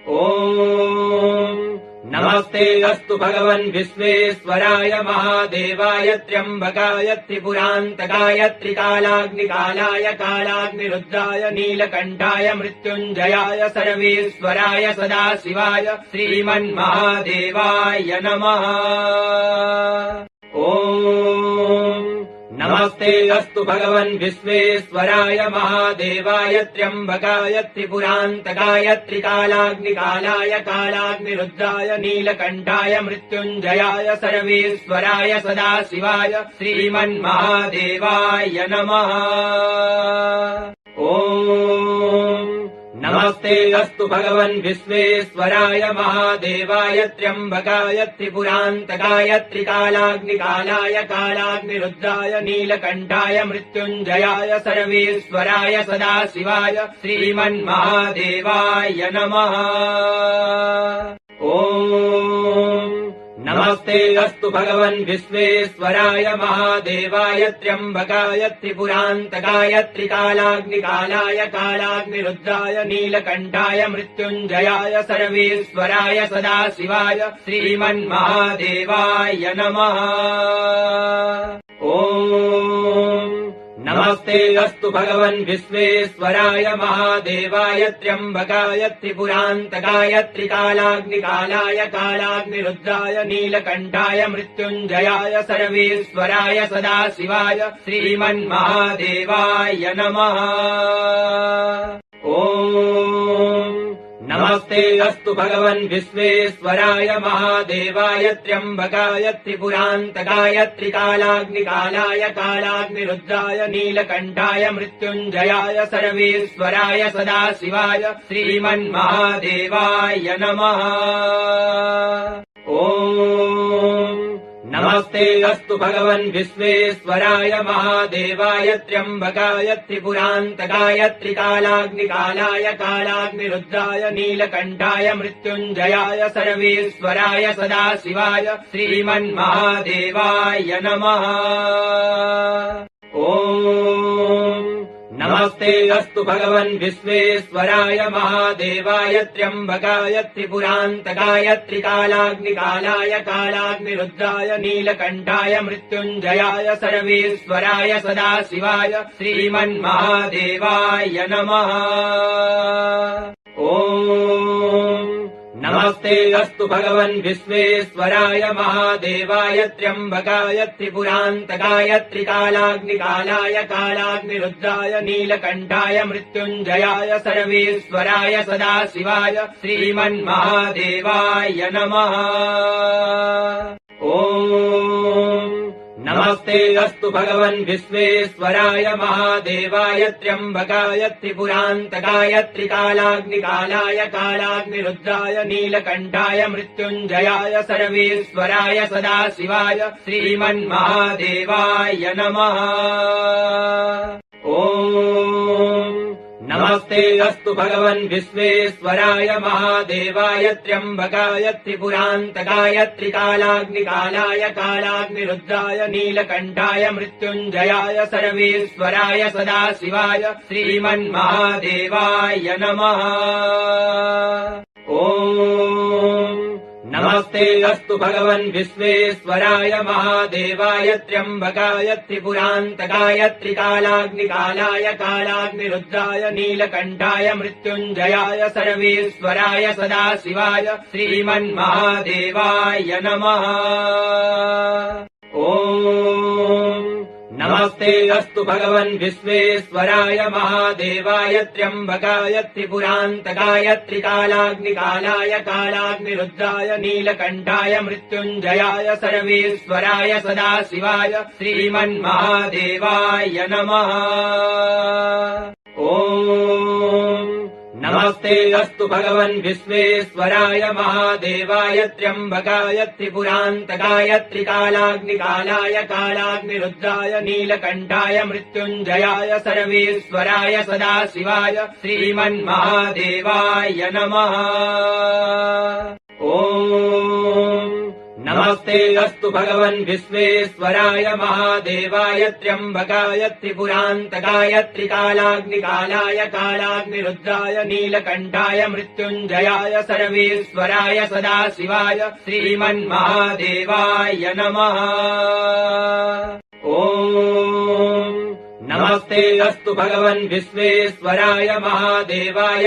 ॐ नमस्ते अस्तु भगवन् विश्वेश्वराय महादेवाय त्र्यम्बकाय त्रिपुरान्तकाय त्रिकालाग्निकालाय कालाग्निरुद्राय नीलकण्ठाय मृत्युञ्जयाय सर्वेश्वराय सदाशिवाय श्रीमन्महादेवाय नमः। ॐ नमस्ते अस्तु भगवन् विश्वेश्वराय महादेवाय त्र्यम्बकाय त्रिपुरान्तकाय त्रिकालाग्निकालाय कालाग्निरुद्राय नीलकण्ठाय मृत्युञ्जयाय सर्वेश्वराय सदाशिवाय श्रीमन्महादेवाय नमः। ॐ नमस्ते अस्तु भगवन् विश्वेश्वराय महादेवाय त्र्यम्बकाय त्रिपुरान्तकाय त्रिकालाग्निकालाय कालाग्निरुद्राय नीलकण्ठाय मृत्युञ्जयाय सर्वेश्वराय सदाशिवाय श्रीमन्महादेवाय नमः। ॐ नमस्ते अस्तु भगवन् विश्वेश्वराय महादेवाय त्र्यम्बकाय त्रिपुरान्तकाय त्रिकालाग्निकालाय कालाग्निरुद्राय नीलकण्ठाय मृत्युञ्जयाय सर्वेश्वराय सदाशिवाय श्रीमन्महादेवाय नमः। ॐ नमस्ते अस्तु भगवन् विश्वेश्वराय महादेवाय त्र्यम्बकाय त्रिपुरान्तकाय त्रिकालाग्निकालाय कालाग्निरुद्राय नीलकण्ठाय मृत्युञ्जयाय सर्वेश्वराय सदाशिवाय श्रीमन्महादेवाय नमः। ॐ नमस्ते अस्तु भगवन् विश्वेश्वराय महादेवाय त्र्यम्बकाय त्रिपुरान्तकाय त्रिकालाग्निकालाय कालाग्निरुद्राय नीलकण्ठाय मृत्युञ्जयाय सर्वेश्वराय सदाशिवाय श्रीमन्महादेवाय नमः। ॐ नमस्ते अस्तु भगवन् विश्वेश्वराय महादेवाय त्र्यम्बकाय त्रिपुरान्तकाय त्रिकालाग्निकालाय कालाग्निरुद्राय नीलकण्ठाय मृत्युञ्जयाय सर्वेश्वराय सदाशिवाय श्रीमन्महादेवाय नमः। ॐ नमस्ते अस्तु भगवन् विश्वेश्वराय महादेवाय त्र्यम्बकाय त्रिपुरान्तकाय त्रिकालाग्निकालाय कालाग्निरुद्राय नीलकण्ठाय मृत्युञ्जयाय सर्वेश्वराय सदाशिवाय श्रीमन्महादेवाय नमः। ॐ नमस्ते अस्तु भगवन् विश्वेश्वराय महादेवाय त्र्यम्बकाय त्रिपुरान्तकाय त्रिकालाग्निकालाय कालाग्निरुद्राय नीलकण्ठाय मृत्युञ्जयाय सर्वेश्वराय सदाशिवाय श्रीमन्महादेवाय नमः। ॐ नमस्ते अस्तु भगवन् विश्वेश्वराय महादेवाय त्र्यम्बकाय त्रिपुरान्तकाय त्रिकालाग्निकालाय कालाग्निरुद्राय नीलकण्ठाय मृत्युञ्जयाय सर्वेश्वराय सदाशिवाय श्रीमन्महादेवाय नमः। ॐ नमस्ते अस्तु भगवन् विश्वेश्वराय महादेवाय त्र्यम्बकाय त्रिपुरान्तकाय त्रिकालाग्निकालाय कालाग्निरुद्राय नीलकण्ठाय मृत्युञ्जयाय सर्वेश्वराय सदाशिवाय श्रीमन्महादेवाय नमः। ॐ नमस्ते अस्तु भगवन् विश्वेश्वराय महादेवाय त्र्यम्बकाय त्रिपुरान्तकाय त्रिकालाग्निकालाय कालाग्निरुद्राय नीलकण्ठाय मृत्युञ्जयाय सर्वेश्वराय सदाशिवाय श्रीमन्महादेवाय नमः। ॐ नमस्ते अस्तु भगवन् विश्वेश्वराय महादेवाय त्र्यम्बकाय त्रिपुरान्तकाय त्रिकालाग्निकालाय कालाग्निरुद्राय नीलकण्ठाय मृत्युञ्जयाय सर्वेश्वराय सदाशिवाय श्रीमन्महादेवाय नमः। ॐ नमस्ते अस्तु भगवन् विश्वेश्वराय महादेवाय त्र्यम्बकाय त्रिपुरान्तकाय त्रिकालाग्निकालाय कालाग्निरुद्राय नीलकण्ठाय मृत्युञ्जयाय सर्वेश्वराय सदाशिवाय श्रीमन्महादेवाय नमः। ॐ नमस्ते अस्तु भगवन् विश्वेश्वराय महादेवाय त्र्यम्बकाय त्रिपुरान्तकाय त्रिकालाग्निकालाय कालाग्निरुद्राय नीलकण्ठाय मृत्युञ्जयाय सर्वेश्वराय सदाशिवाय श्रीमन्महादेवाय नमः। ॐ नमस्ते अस्तु भगवन् विश्वेश्वराय महादेवाय